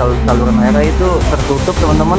saluran airnya itu tertutup teman-teman.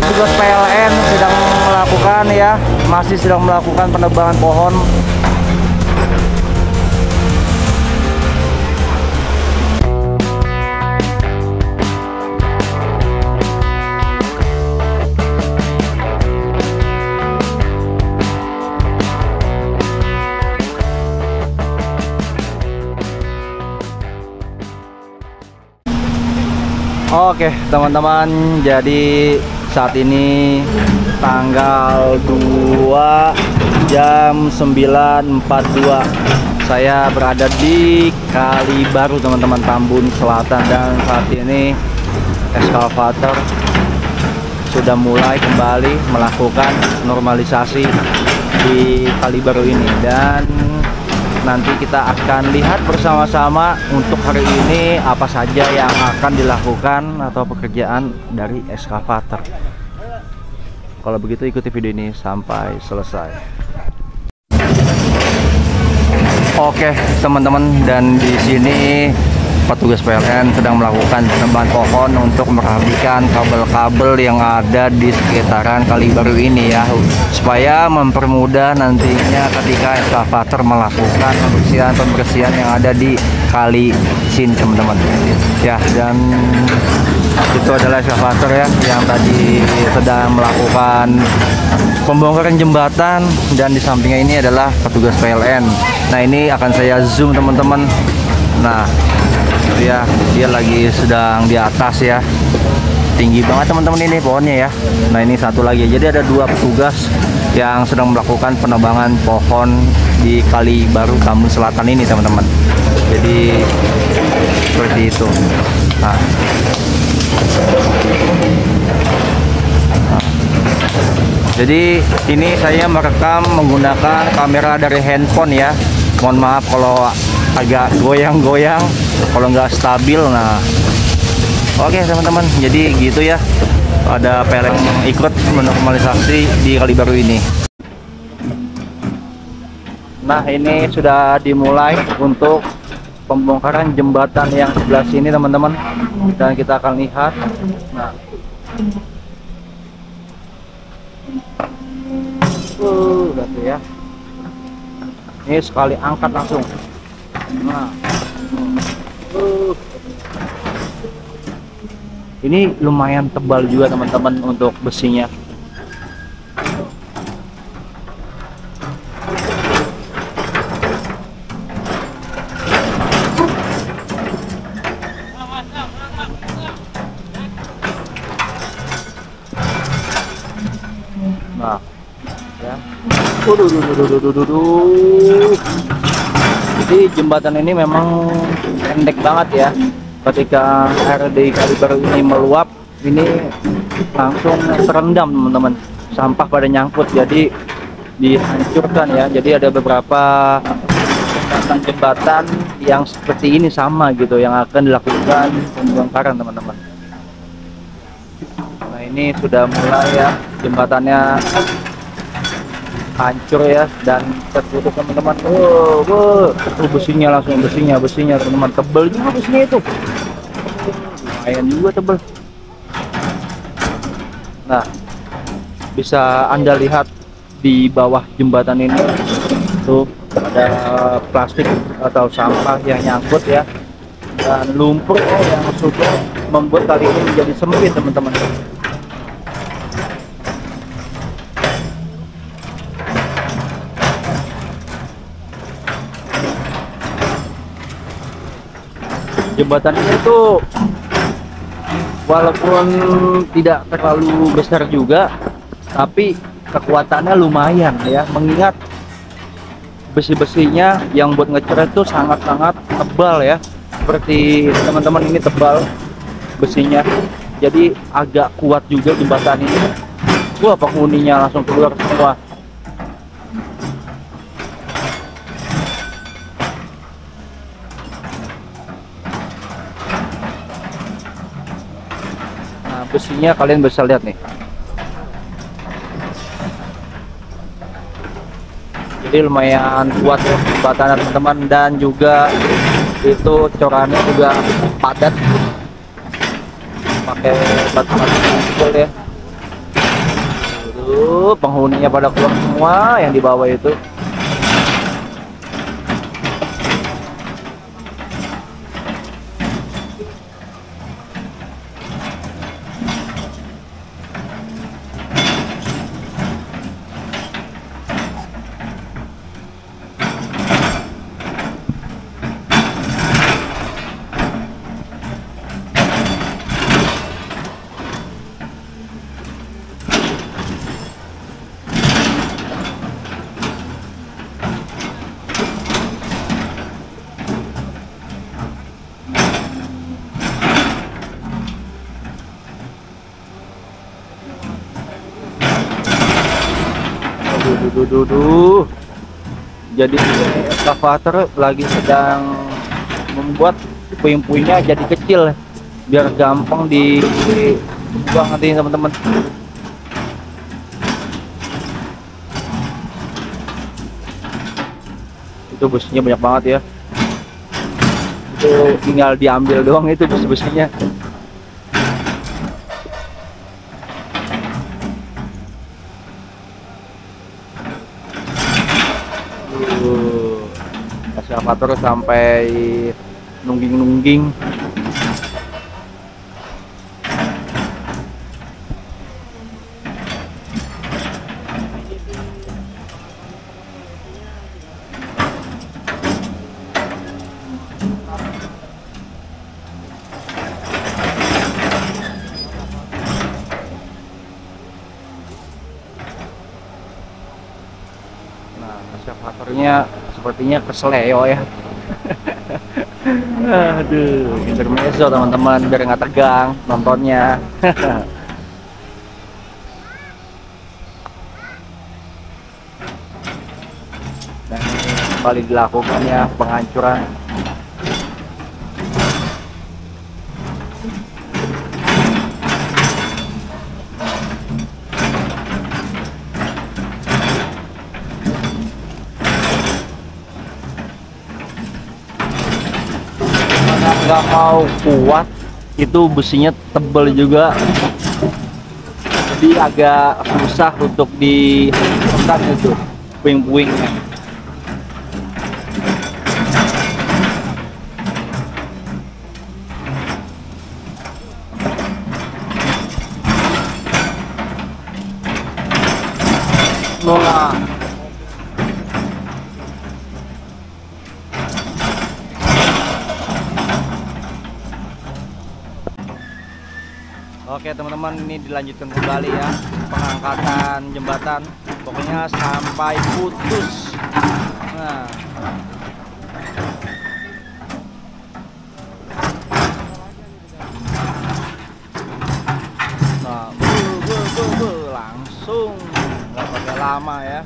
Tugas PLN sedang melakukan ya, masih sedang melakukan penebangan pohon. Oke teman-teman, jadi saat ini tanggal 2 jam 9.42, saya berada di Kali Baru teman-teman, Tambun Selatan, dan saat ini eskavator sudah mulai kembali melakukan normalisasi di Kali Baru ini, dan nanti kita akan lihat bersama-sama untuk hari ini apa saja yang akan dilakukan atau pekerjaan dari eskavator. Kalau begitu ikuti video ini sampai selesai. Oke teman-teman, dan di sini petugas PLN sedang melakukan penebangan pohon untuk merapikan kabel-kabel yang ada di sekitaran Kali Baru ini ya, supaya mempermudah nantinya ketika eskavator melakukan pembersihan yang ada di kali sini teman-teman ya. Dan itu adalah eskavator ya yang tadi sedang melakukan pembongkaran jembatan, dan di sampingnya ini adalah petugas PLN. Nah ini akan saya zoom teman-teman. Nah ya, dia lagi sedang di atas ya, tinggi banget teman-teman ini pohonnya ya. Nah ini satu lagi, jadi ada dua petugas yang sedang melakukan penebangan pohon di Kali Baru Tambun Selatan ini teman-teman. Jadi seperti itu. Nah, jadi ini saya merekam menggunakan kamera dari handphone ya. Mohon maaf kalau agak goyang-goyang, kalau nggak stabil. Nah oke teman-teman, jadi gitu ya, ada PLN yang ikut menormalisasi di Kali Baru ini. Nah ini sudah dimulai untuk pembongkaran jembatan yang sebelah sini teman-teman, dan kita akan lihat. Nah berarti ya, ini sekali angkat langsung. Nah, ini lumayan tebal juga teman-teman untuk besinya. Nah, ya. Jadi jembatan ini memang pendek banget ya. Ketika air di Kali Baru ini meluap, ini langsung terendam teman-teman, sampah pada nyangkut, jadi dihancurkan ya. Jadi ada beberapa jembatan yang seperti ini sama gitu yang akan dilakukan pembongkaran teman-teman. Nah ini sudah mulai ya, jembatannya hancur ya dan tertutup teman-teman. Besinya langsung, besinya teman-teman, tebel juga besinya itu, lumayan juga tebel. Nah bisa Anda lihat di bawah jembatan ini tuh ada plastik atau sampah yang nyangkut ya, dan lumpur yang sudah membuat kali ini menjadi sempit teman-teman. Jembatan ini tuh walaupun tidak terlalu besar juga, tapi kekuatannya lumayan ya, mengingat besi-besinya yang buat ngeceret tuh sangat-sangat tebal ya. Seperti teman-teman ini tebal besinya, jadi agak kuat juga jembatan ini. Wah, penghuninya langsung keluar semua. Besinya kalian bisa lihat nih, jadi lumayan kuat ya jembatannya teman-teman, dan juga itu corannya juga padat. pakai batu-batu kecil ya. Tuh penghuninya pada keluar semua yang di bawah itu. Duh. Jadi ekskavator lagi sedang membuat puing-puingnya jadi kecil biar gampang dibuang nanti teman-teman. Itu busnya banyak banget ya. Itu tinggal diambil doang itu bus-busnya. Ekskavator sampai nungging-nungging. Nah, ekskavatornya sepertinya kesleo ya. Aduh, intermezzo teman-teman biar nggak tegang nontonnya. Dan kembali dilakukannya penghancuran. Nggak mau kuat, itu besinya tebal juga, jadi agak susah untuk ditekan itu puing-puingnya. Nah, oke teman-teman, ini dilanjutkan kembali ya pengangkatan jembatan, pokoknya sampai putus. Nah, langsung nggak pakai lama ya.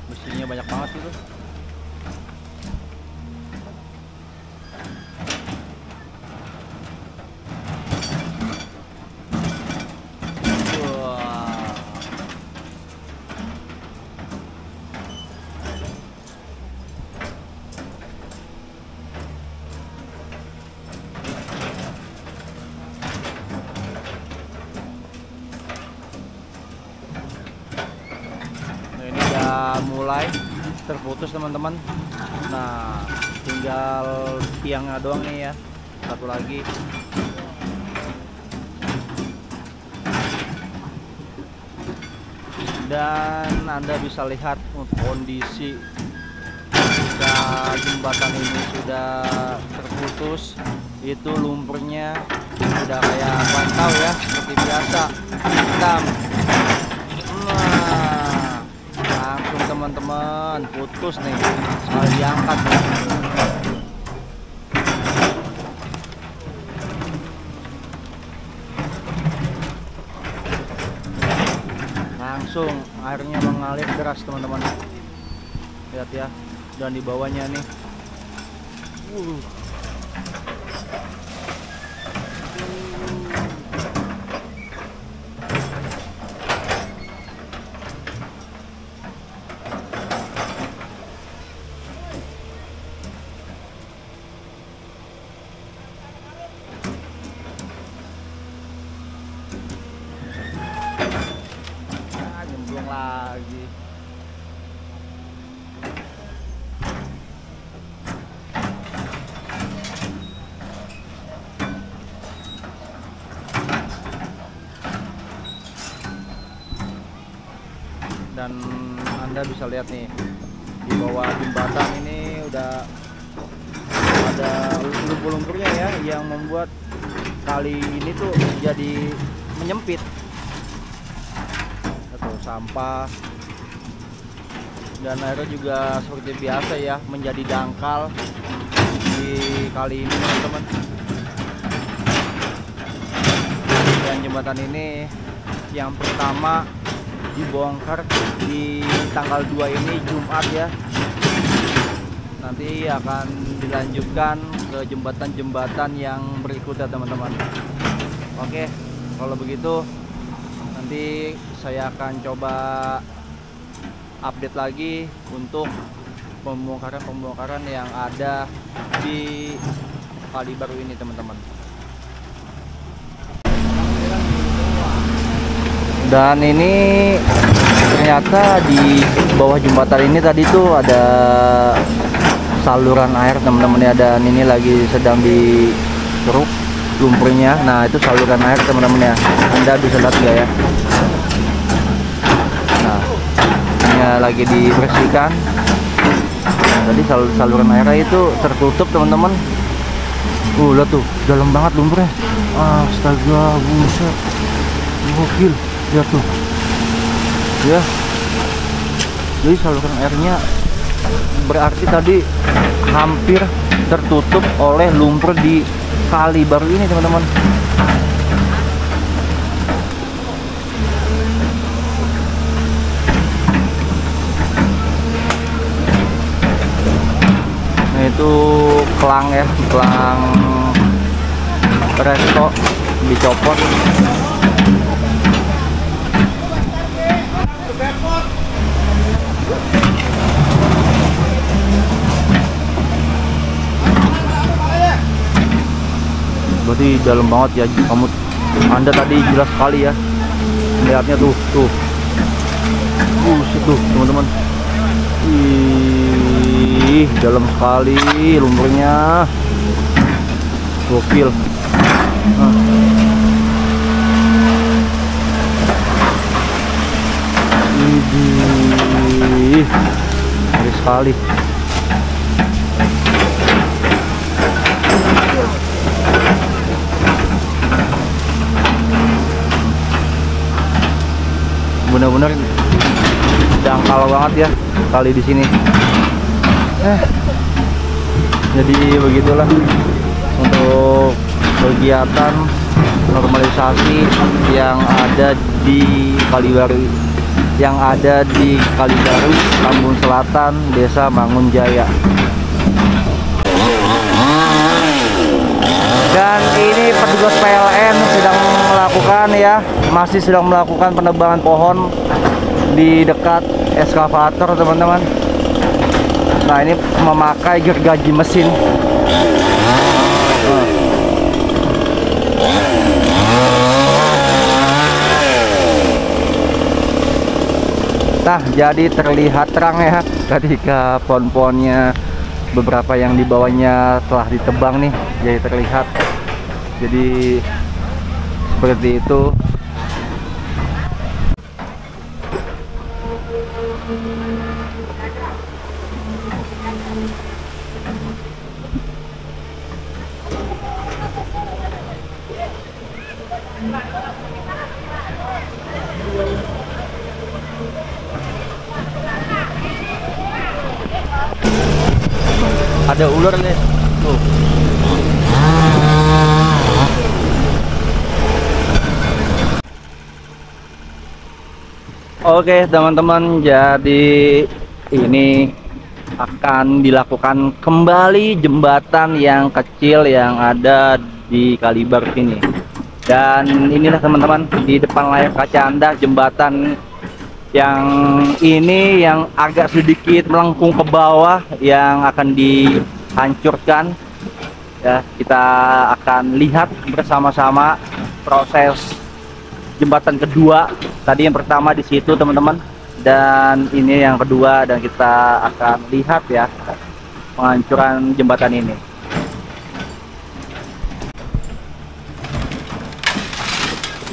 Besinya banyak banget itu. Mulai terputus teman-teman. Nah, tinggal tiangnya doang nih ya, satu lagi. Dan Anda bisa lihat kondisi jika jembatan ini sudah terputus, itu lumpurnya sudah kayak bantau ya, seperti biasa hitam. Nah, langsung teman-teman putus nih sekali diangkat. Langsung airnya mengalir deras teman-teman, lihat ya. Dan di bawahnya nih nyemplung lagi. Dan Anda bisa lihat nih di bawah jembatan ini udah ada lumpur-lumpurnya ya, yang membuat kali ini tuh jadi menyempit. Atau sampah, dan airnya juga seperti biasa ya menjadi dangkal di kali ini teman-teman. Dan jembatan ini yang pertama dibongkar di tanggal 2 ini Jumat ya. Nanti akan dilanjutkan ke jembatan-jembatan yang berikutnya teman-teman. Oke, kalau begitu nanti saya akan coba update lagi untuk pembongkaran yang ada di kali baru ini teman-teman. Dan ini ternyata di bawah jembatan ini tadi tuh ada saluran air teman-teman ya, dan ini lagi sedang dikeruk lumpurnya. Nah, itu saluran air teman-teman ya, Anda bisa lihat nggak ya. Nah, ini lagi dibersihkan. Nah, tadi saluran airnya itu tertutup teman-teman. Lihat tuh, dalam banget lumpurnya. Astaga, buset, gokil. Lihat tuh ya, jadi saluran airnya berarti tadi hampir tertutup oleh lumpur di kali baru ini teman-teman. Nah, itu kelang ya, kelang resto dicopot. Berarti dalam banget ya, Anda tadi jelas sekali ya melihatnya tuh situ teman-teman. Ih, dalam sekali lumpurnya, gokil. Ih, ngeri sekali. Bener-bener dangkal banget ya kali di sini. Jadi begitulah untuk kegiatan normalisasi yang ada di Kalibaru, Tambun Selatan, Desa Mangunjaya. Dan ini petugas PLN masih sedang melakukan penebangan pohon di dekat eskavator teman-teman. Nah, ini memakai gergaji mesin. Nah, jadi terlihat terang ya ketika pohon-pohonnya beberapa yang di bawahnya telah ditebang nih, jadi terlihat. Jadi seperti itu. Ada ular nih. Tuh. Oke teman-teman, jadi ini akan dilakukan kembali jembatan yang kecil yang ada di Kalibar sini. Dan inilah teman-teman, di depan layar kaca Anda jembatan yang ini yang agak sedikit melengkung ke bawah yang akan dihancurkan. Ya, kita akan lihat bersama-sama proses jembatan kedua. Tadi yang pertama di situ teman-teman, dan ini yang kedua, dan kita akan lihat ya penghancuran jembatan ini.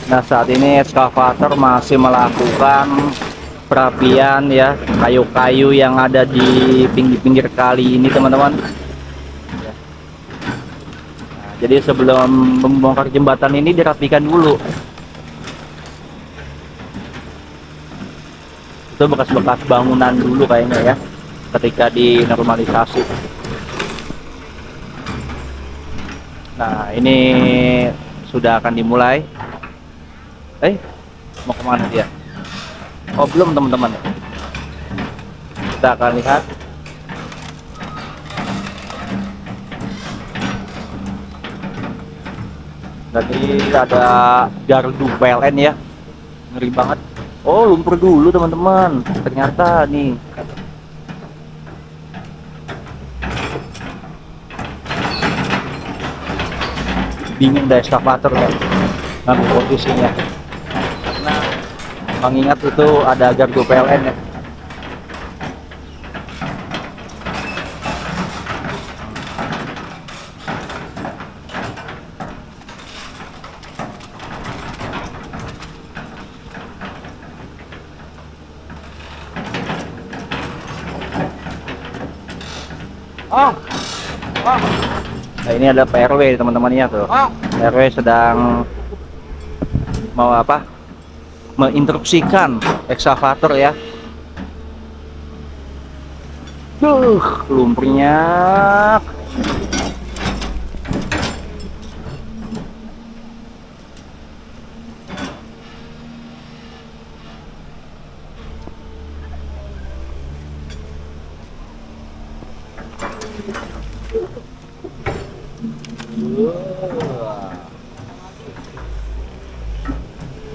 Nah, saat ini ekskavator masih melakukan perapian ya kayu-kayu yang ada di pinggir-pinggir kali ini teman-teman. Nah, jadi sebelum membongkar jembatan ini dirapikan dulu. Itu bekas-bekas bangunan dulu kayaknya ya ketika dinormalisasi. Nah, ini sudah akan dimulai. Mau kemana dia? Oh, belum teman-teman. Kita akan lihat. Tadi ada gardu PLN ya, ngeri banget. Oh, lumpur dulu teman-teman. Ternyata nih bingung deh ekskavator ya ngambil posisinya, karena mengingat itu ada gardu PLN ya. Nah, ini ada PRW teman-temannya tuh. PRW sedang mau apa? Menginstruksikan ekskavator ya. Lumpurnya.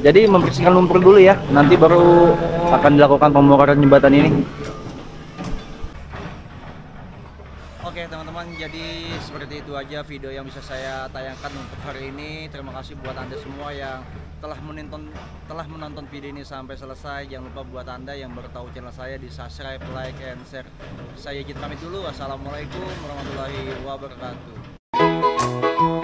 Jadi membersihkan lumpur dulu ya, nanti baru akan dilakukan pembongkaran jembatan ini. Oke teman-teman, jadi seperti itu aja video yang bisa saya tayangkan untuk hari ini. Terima kasih buat Anda semua yang telah menonton video ini sampai selesai. Jangan lupa buat Anda yang baru tahu channel saya, di subscribe, like, and share. Saya izin pamit dulu. Assalamualaikum warahmatullahi wabarakatuh.